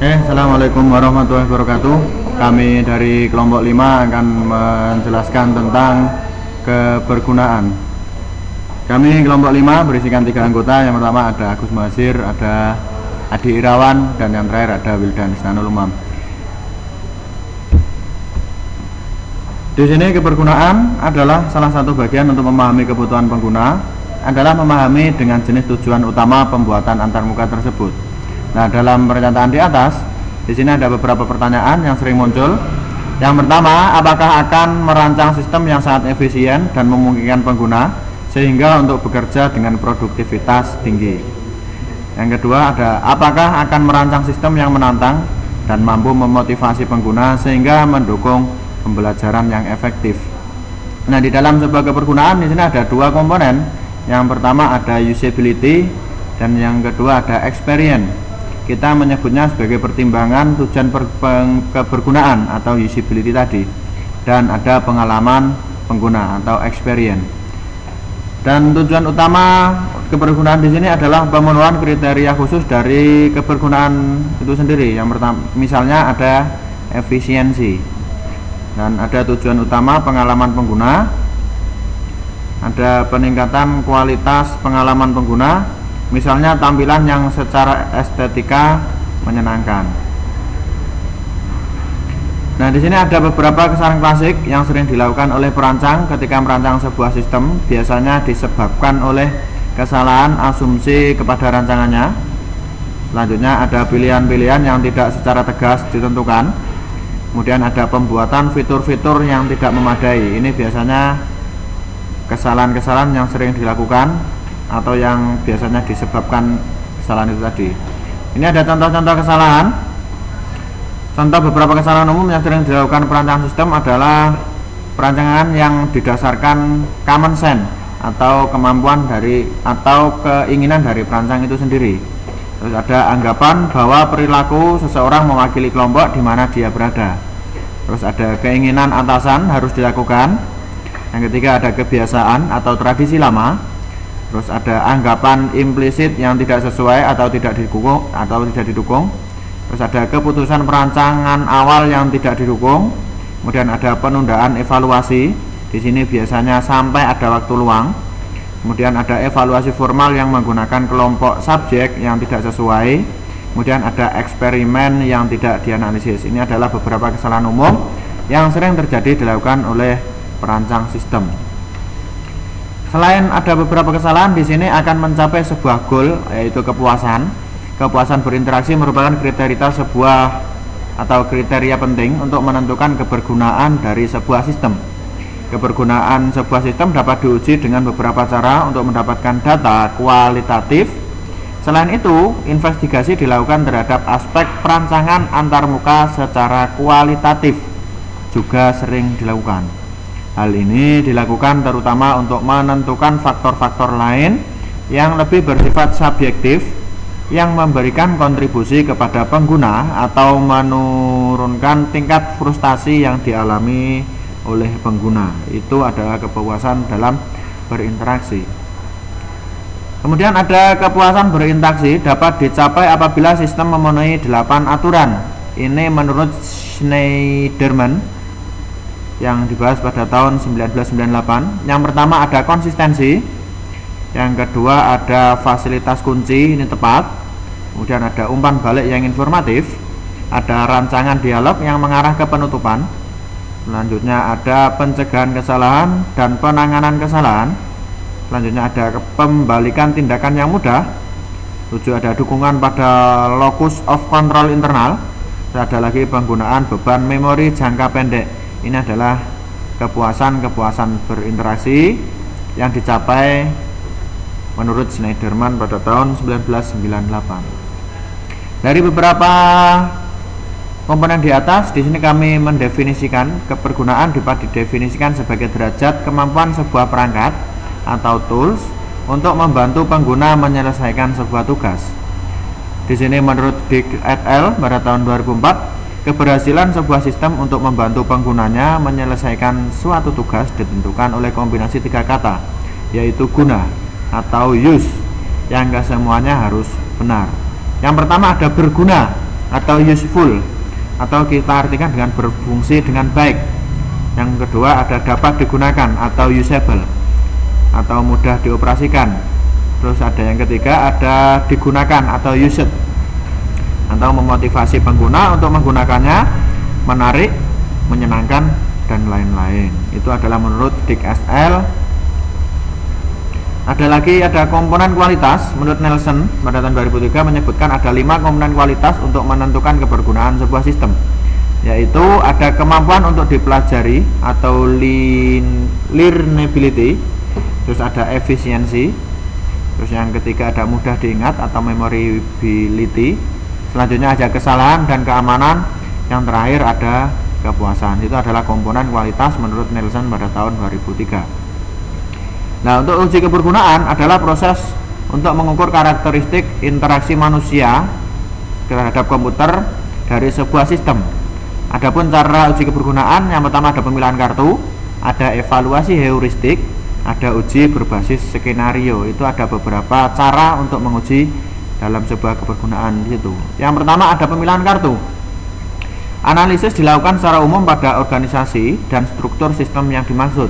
Assalamualaikum warahmatullahi wabarakatuh. Kami dari kelompok 5 akan menjelaskan tentang kebergunaan. Kami kelompok 5 berisikan 3 anggota. Yang pertama ada Agus Muhasir, ada Adi Irawan, dan yang terakhir ada Wildan Isnanul Umam. Di sini kebergunaan adalah salah satu bagian untuk memahami kebutuhan pengguna, adalah memahami dengan jenis tujuan utama pembuatan antarmuka tersebut. Nah, dalam pernyataan di atas, di sini ada beberapa pertanyaan yang sering muncul. Yang pertama, apakah akan merancang sistem yang sangat efisien dan memungkinkan pengguna sehingga untuk bekerja dengan produktivitas tinggi? Yang kedua ada, apakah akan merancang sistem yang menantang dan mampu memotivasi pengguna sehingga mendukung pembelajaran yang efektif? Nah, di dalam sebuah kebergunaan di sini ada 2 komponen. Yang pertama ada usability dan yang kedua ada experience. Kita menyebutnya sebagai pertimbangan tujuan kebergunaan atau usability tadi, dan ada pengalaman pengguna atau experience. Dan tujuan utama kebergunaan di sini adalah pemenuhan kriteria khusus dari kebergunaan itu sendiri. Yang pertama, misalnya ada efisiensi, dan ada tujuan utama pengalaman pengguna, ada peningkatan kualitas pengalaman pengguna, misalnya tampilan yang secara estetika menyenangkan. Nah, di sini ada beberapa kesalahan klasik yang sering dilakukan oleh perancang ketika merancang sebuah sistem. Biasanya disebabkan oleh kesalahan asumsi kepada rancangannya. Selanjutnya ada pilihan-pilihan yang tidak secara tegas ditentukan. Kemudian ada pembuatan fitur-fitur yang tidak memadai. Ini biasanya kesalahan-kesalahan yang sering dilakukan atau yang biasanya disebabkan kesalahan itu tadi. Ini ada contoh-contoh kesalahan. Contoh beberapa kesalahan umum yang sering dilakukan perancang sistem adalah perancangan yang didasarkan common sense atau kemampuan dari atau keinginan dari perancang itu sendiri. Terus ada anggapan bahwa perilaku seseorang mewakili kelompok di mana dia berada. Terus ada keinginan atasan harus dilakukan. Yang ketiga ada kebiasaan atau tradisi lama. Terus ada anggapan implisit yang tidak sesuai atau tidak didukung. Terus ada keputusan perancangan awal yang tidak didukung. Kemudian ada penundaan evaluasi. Di sini biasanya sampai ada waktu luang. Kemudian ada evaluasi formal yang menggunakan kelompok subjek yang tidak sesuai. Kemudian ada eksperimen yang tidak dianalisis. Ini adalah beberapa kesalahan umum yang sering terjadi dilakukan oleh perancang sistem. Selain ada beberapa kesalahan, di sini akan mencapai sebuah goal, yaitu kepuasan. Kepuasan berinteraksi merupakan kriteria sebuah atau kriteria penting untuk menentukan kebergunaan dari sebuah sistem. Kebergunaan sebuah sistem dapat diuji dengan beberapa cara untuk mendapatkan data kualitatif. Selain itu, investigasi dilakukan terhadap aspek perancangan antarmuka secara kualitatif juga sering dilakukan. Hal ini dilakukan terutama untuk menentukan faktor-faktor lain yang lebih bersifat subjektif yang memberikan kontribusi kepada pengguna atau menurunkan tingkat frustasi yang dialami oleh pengguna. Itu adalah kepuasan dalam berinteraksi. Kemudian ada kepuasan berinteraksi dapat dicapai apabila sistem memenuhi 8 aturan. Ini menurut Schneiderman yang dibahas pada tahun 1998. Yang pertama ada konsistensi, yang kedua ada fasilitas kunci, ini tepat, kemudian ada umpan balik yang informatif, ada rancangan dialog yang mengarah ke penutupan, selanjutnya ada pencegahan kesalahan dan penanganan kesalahan, selanjutnya ada pembalikan tindakan yang mudah, 7 ada dukungan pada locus of control internal, ada lagi penggunaan beban memori jangka pendek. Ini adalah kepuasan berinteraksi yang dicapai menurut Schneiderman pada tahun 1998. Dari beberapa komponen di atas, di sini kami mendefinisikan kebergunaan dapat didefinisikan sebagai derajat kemampuan sebuah perangkat atau tools untuk membantu pengguna menyelesaikan sebuah tugas. Di sini menurut Dick et al. Pada tahun 2004, keberhasilan sebuah sistem untuk membantu penggunanya menyelesaikan suatu tugas ditentukan oleh kombinasi 3 kata, yaitu guna atau use, yang kesemuanya harus benar. Yang pertama ada berguna. atau useful, atau kita artikan dengan berfungsi dengan baik. Yang kedua ada dapat digunakan atau usable, atau mudah dioperasikan. Terus ada yang ketiga ada digunakan atau used, atau memotivasi pengguna untuk menggunakannya, menarik, menyenangkan, dan lain-lain. Itu adalah menurut DICSL. Ada lagi ada komponen kualitas. Menurut Nelson pada tahun 2003 menyebutkan ada 5 komponen kualitas untuk menentukan kebergunaan sebuah sistem, yaitu ada kemampuan untuk dipelajari atau learnability, terus ada efisiensi, terus yang ketiga ada mudah diingat atau memorability, selanjutnya ada kesalahan dan keamanan, yang terakhir ada kepuasan. Itu adalah komponen kualitas menurut Nelson pada tahun 2003. Nah, untuk uji kebergunaan adalah proses untuk mengukur karakteristik interaksi manusia terhadap komputer dari sebuah sistem. Adapun cara uji kebergunaan, yang pertama ada pemilihan kartu, ada evaluasi heuristik, ada uji berbasis skenario. Itu ada beberapa cara untuk menguji dalam sebuah kebergunaan itu. Yang pertama ada pemilihan kartu. Analisis dilakukan secara umum pada organisasi dan struktur sistem yang dimaksud.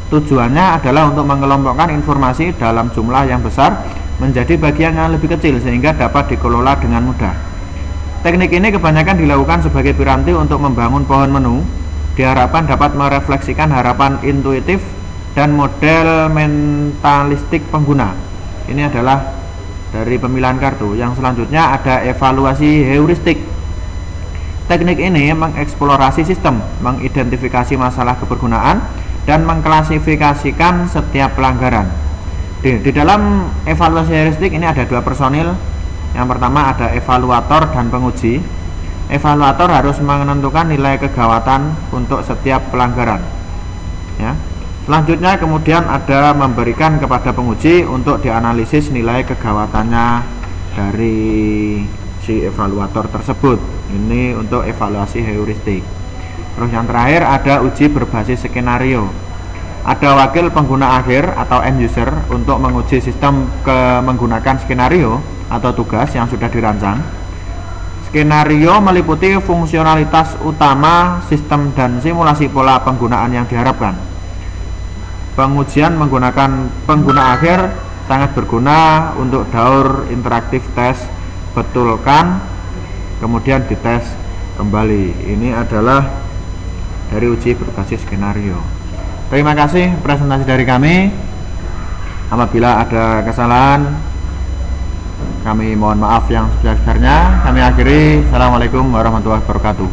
Tujuannya adalah untuk mengelompokkan informasi dalam jumlah yang besar menjadi bagian yang lebih kecil sehingga dapat dikelola dengan mudah. Teknik ini kebanyakan dilakukan sebagai piranti untuk membangun pohon menu. Diharapkan dapat merefleksikan harapan intuitif dan model mentalistik pengguna. Ini adalah dari pemilihan kartu. Yang selanjutnya ada evaluasi heuristik. Teknik ini mengeksplorasi sistem, mengidentifikasi masalah kebergunaan, dan mengklasifikasikan setiap pelanggaran. Di dalam evaluasi heuristik ini ada 2 personil. Yang pertama ada evaluator dan penguji. Evaluator harus menentukan nilai kegawatan untuk setiap pelanggaran. Ya. Selanjutnya kemudian ada memberikan kepada penguji untuk dianalisis nilai kegawatannya dari si evaluator tersebut. Ini untuk evaluasi heuristik. Terus yang terakhir ada uji berbasis skenario. Ada wakil pengguna akhir atau end user untuk menguji sistem menggunakan skenario atau tugas yang sudah dirancang. Skenario meliputi fungsionalitas utama sistem dan simulasi pola penggunaan yang diharapkan. Pengujian menggunakan pengguna akhir sangat berguna untuk daur interaktif tes betulkan, kemudian dites kembali. Ini adalah dari uji berbasis skenario. Terima kasih presentasi dari kami. Apabila ada kesalahan, kami mohon maaf yang sebesar-besarnya. Kami akhiri. Assalamualaikum warahmatullahi wabarakatuh.